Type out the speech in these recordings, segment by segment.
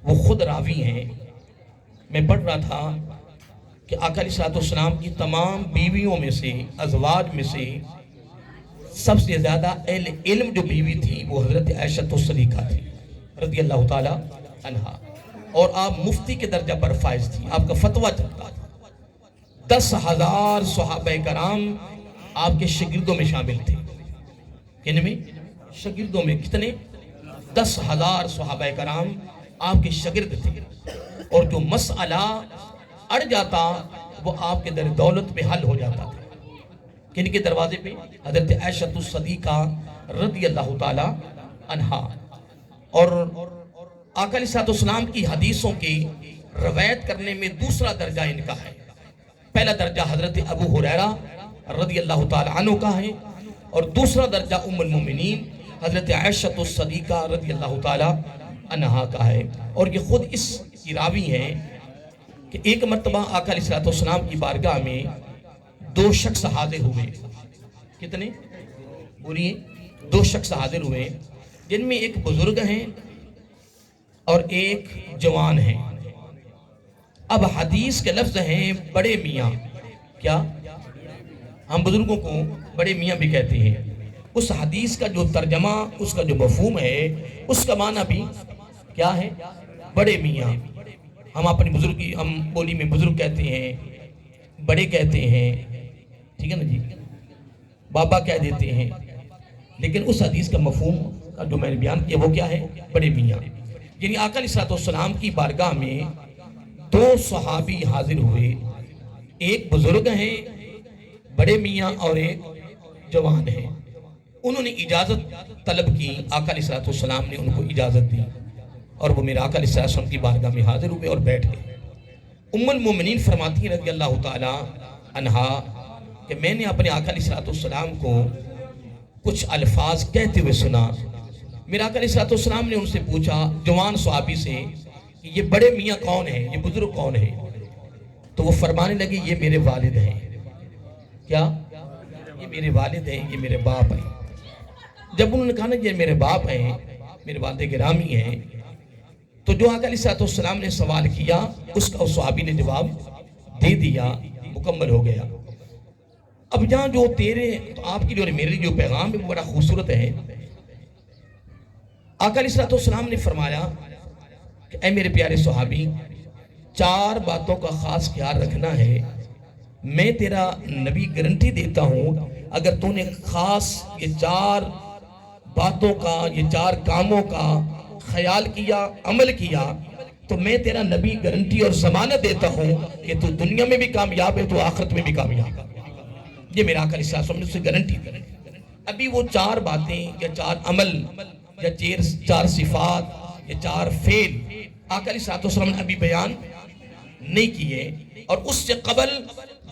وہ خود راوی ہیں. میں پڑھ رہا تھا کہ آقا علیہ الصلوۃ والسلام کی تمام بیویوں میں سے، ازواج میں سے سب سے زیادہ اہل علم جو بیوی تھی وہ حضرت عائشہ الصدیقہ تھی رضی اللہ تعالی عنہا، اور آپ مفتی کے درجہ پر فائز تھی. آپ کا فتویٰ چلتا تھا. 10,000 صحابہ کرام آپ کے شاگردوں میں شامل تھے. کن میں؟ شاگردوں میں. کتنے؟ 10,000 صحابہ کرام آپ کے شاگرد تھے، اور جو مسئلہ اڑ جاتا وہ آپ کے در دولت میں حل ہو جاتا تھا. کن کے دروازے پہ؟ حضرت عائشہ الصدیقہ رضی اللہ تعالی عنہا. اور آقا علیہ الصلوۃ والسلام کی حدیثوں کی روایت کرنے میں دوسرا درجہ ان کا ہے. پہلا درجہ حضرت ابو ہریرہ رضی اللہ تعالی عنہ کا ہے، اور دوسرا درجہ ام المومنین حضرت عائشہ الصدیقہ رضی اللہ تعالی عنہا کا ہے. اور یہ خود اس کی راوی ہیں کہ ایک مرتبہ آقا علیہ الصلوۃ والسلام کی بارگاہ میں 2 شخص حاضر ہوئے. کتنے؟ بولیے. 2 شخص حاضر ہوئے جن میں ایک بزرگ ہیں اور ایک جوان ہیں. اب حدیث کے لفظ ہیں بڑے میاں. کیا؟ ہم بزرگوں کو بڑے میاں بھی کہتے ہیں. اس حدیث کا جو ترجمہ، اس کا جو مفہوم ہے، اس کا معنی بھی کیا ہے؟ بڑے میاں. ہم اپنی بزرگی، ہم بولی میں بزرگ کہتے ہیں، بڑے کہتے ہیں، ٹھیک ہے نا جی، بابا کہہ دیتے ہیں. لیکن اس حدیث کا مفہوم کا جو میں نے بیان کیا وہ کیا ہے؟ بڑے میاں. یعنی آقا علیہ الصلوۃ والسلام کی بارگاہ میں 2 صحابی حاضر ہوئے. ایک بزرگ ہیں بڑے میاں اور ایک جوان ہیں. انہوں نے اجازت طلب کی. آقا علیہ الصلوۃ والسلام نے ان کو اجازت دی، اور وہ میرے آقا علیہ الصلوۃ والسلام کی بارگاہ میں حاضر ہوئے اور بیٹھ گئے. ام المومنین فرماتی ہیں رضی اللہ تعالی عنہا کہ میں نے اپنے آقا علیہ الصلوۃ والسلام کو کچھ الفاظ کہتے ہوئے سنا. میرے آقا علیہ الصلوۃ والسلام نے ان سے پوچھا، جوان صحابی سے، کہ یہ بڑے میاں کون ہیں، یہ بزرگ کون ہیں؟ تو وہ فرمانے لگے یہ میرے والد ہیں. کیا؟ یہ میرے والد ہیں، یہ میرے باپ ہیں. جب انہوں نے کہا نا یہ میرے باپ ہیں، میرے والد گرامی ہیں، تو جو آقا علیہ الصلوۃ والسلام نے سوال کیا اس کا اس صحابی نے جواب دے دیا، مکمل ہو گیا. اب جہاں جو تیرے تو آپ کی جو میرے جو پیغام ہے وہ بڑا خوبصورت ہے. آقا علیہ الصلوۃ والسلام نے فرمایا کہ اے میرے پیارے صحابی، 4 باتوں کا خاص خیال رکھنا ہے. میں تیرا نبی گارنٹی دیتا ہوں اگر تو نے خاص یہ 4 باتوں کا، یہ 4 کاموں کا خیال کیا، عمل کیا، تو میں تیرا نبی گارنٹی اور ضمانت دیتا ہوں کہ تو دنیا میں بھی کامیاب ہے، تو آخرت میں بھی کامیاب ہے. یہ میرا آقا علیہ الصلوۃ والسلام نے اسے گارنٹی دی. ابھی وہ 4 باتیں یا 4 عمل یا 4 صفات یا 4 فعل آقا علیہ الصلوۃ والسلام نے ابھی بیان نہیں کیے، اور اس سے قبل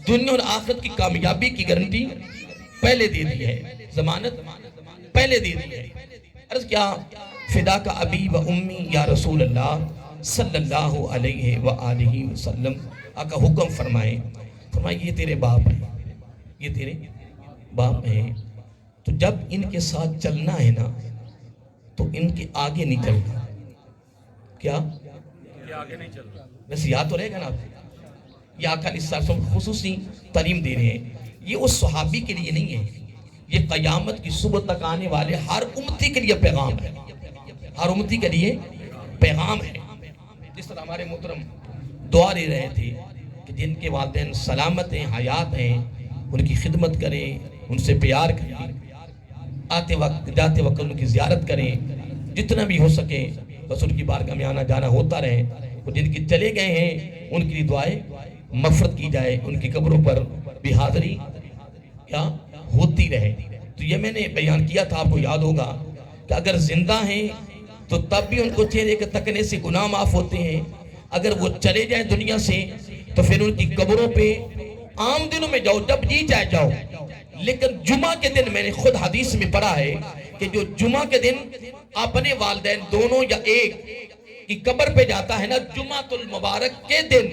دنیا اور آخرت کی کامیابی کی گارنٹی پہلے دے دی ہے، ضمانت پہلے دے دی ہے. عرض کیا فدا کا ابی و امی یا رسول اللہ صلی اللہ علیہ وآلہ وسلم. آقا حکم فرمائے یہ تیرے باپ ہیں، یہ تیرے باپ ہیں، تو جب ان کے ساتھ چلنا ہے نا تو ان کے آگے نہیں چلنا. کیا؟ آگے نہیں چل رہا. بس یاد تو رہے گا نا آپ. یہ آقا علیہ الصلوۃ والسلام خصوصی تعلیم دے رہے ہیں. یہ اس صحابی کے لیے نہیں ہے، یہ قیامت کی صبح تک آنے والے ہر امتی کے لیے پیغام ہے، ہر امتی کے لیے پیغام ہے. جس طرح ہمارے محترم دعا لے رہے تھے کہ جن کے والدین سلامت ہیں، حیات ہیں، ان کی خدمت کریں، ان سے پیار کریں، آتے وقت جاتے وقت ان کی زیارت کریں، جتنا بھی ہو سکے بس ان کی بارگاہ میں آنا جانا ہوتا رہے. اور جن کی چلے گئے ہیں ان کے لیے دعائیں مغفرت کی جائے، ان کی قبروں پر بھی حاضری کیا ہوتی رہے. تو یہ میں نے بیان کیا تھا، آپ کو یاد ہوگا کہ اگر زندہ ہیں تو تب بھی ان کو چہرے کے تکنے سے گناہ معاف ہوتے ہیں. اگر وہ چلے جائیں دنیا سے تو پھر ان کی قبروں پہ عام دنوں میں جاؤ، جب جی چاہے جاؤ، لیکن جمعہ کے دن میں نے خود حدیث میں پڑھا ہے کہ جو جمعہ کے دن اپنے والدین دونوں یا ایک کی قبر پہ جاتا ہے نا جمعہ المبارک کے دن،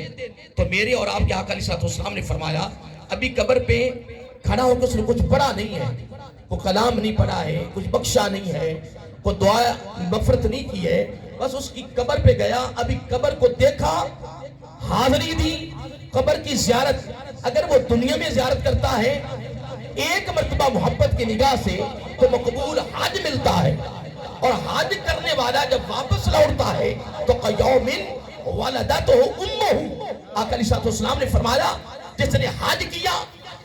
تو میرے اور آپ کے آقا علیہ الصلوۃ والسلام نے فرمایا ابھی قبر پہ کھڑا ہو کے اس نے کچھ پڑھا نہیں ہے، کوئی کلام نہیں پڑھا ہے، کچھ بخشا نہیں ہے، کوئی دعا مغفرت نہیں کی ہے، بس اس کی قبر پہ گیا، ابھی قبر کو دیکھا، حاضری دی، قبر کی زیارت. اگر وہ دنیا میں زیارت کرتا ہے ایک مرتبہ محبت کی نگاہ سے تو مقبول حج ملتا ہے. اور حج کرنے والا جب واپس لوٹتا ہے تو قیوم ولدتہ امہ. آقا علیہ السلام نے فرمایا جس نے حج کیا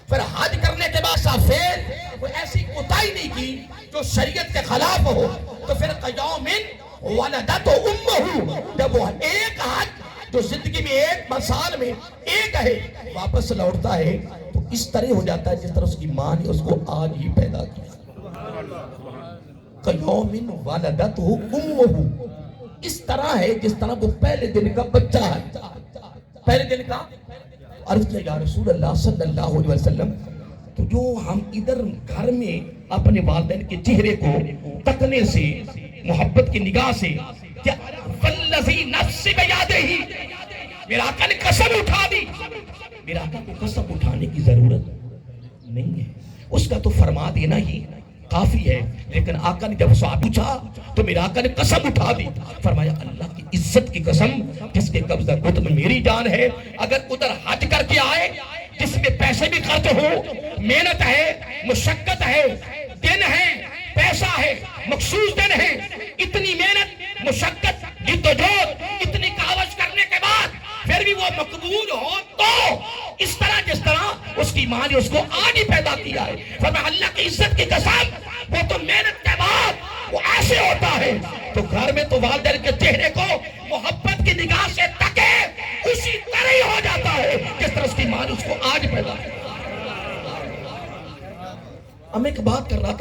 پھر حج کرنے کے بعد سفید کوئی ایسی کوتاہی نہیں کی جو شریعت کے خلاف ہو تو پھر قیوم ولدتہ امہ. جب وہ ایک حج جو زندگی میں ایک سال میں ایک ہے واپس لوٹتا ہے تو اس طرح ہو جاتا ہے جس طرح اس کی ماں نے اس کو آج ہی پیدا کیا. قیوم ولدتہ امہ. اس طرح ہے جس طرح وہ پہلے دن کا بچہ ہے. پہلے دن کا. عرض کیا یا رسول اللہ صلی اللہ علیہ وسلم تو جو ہم ادھر گھر میں اپنے والدین کے چہرے کو تکنے سے محبت کی نگاہ سے کیا والذی نفس بیادہ ہی میرا آقا نے قسم اٹھا دی. میرا آقا کو قسم اٹھانے کی ضرورت نہیں ہے، اس کا تو فرما دینا ہی کافی ہے. لیکن آقا نے جب سوال پوچھا تو میرا آقا نے قسم اٹھا دی. فرمایا اللہ کی عزت کی قسم جس کے قبضہ خود میں میری جان ہے، اگر ادھر حج کر کے آئے جس میں پیسے بھی خرچ ہو، محنت ہے، مشقت ہے، دن ہے، پیسہ ہے، مخصوص دن ہے، اتنی محنت مشقت جدوجہد اتنی کاوش کرنے کے بعد پھر بھی وہ مقبول ہو تو اس طرح جس طرح اس کی ماں نے اس کو آج ہی پیدا کیا ہے. فرمایا اللہ کی عزت کی قسم وہ تو محنت کے بعد وہ ایسے ہوتا ہے. تو گھر میں تو والدین کے چہرے کو محبت کی نگاہ سے تکے اسی طرح ہی ہو جاتا ہے جس طرح اس کی ماں نے اس کو آج پیدا کیا. ہم ایک بات کر رہا تھا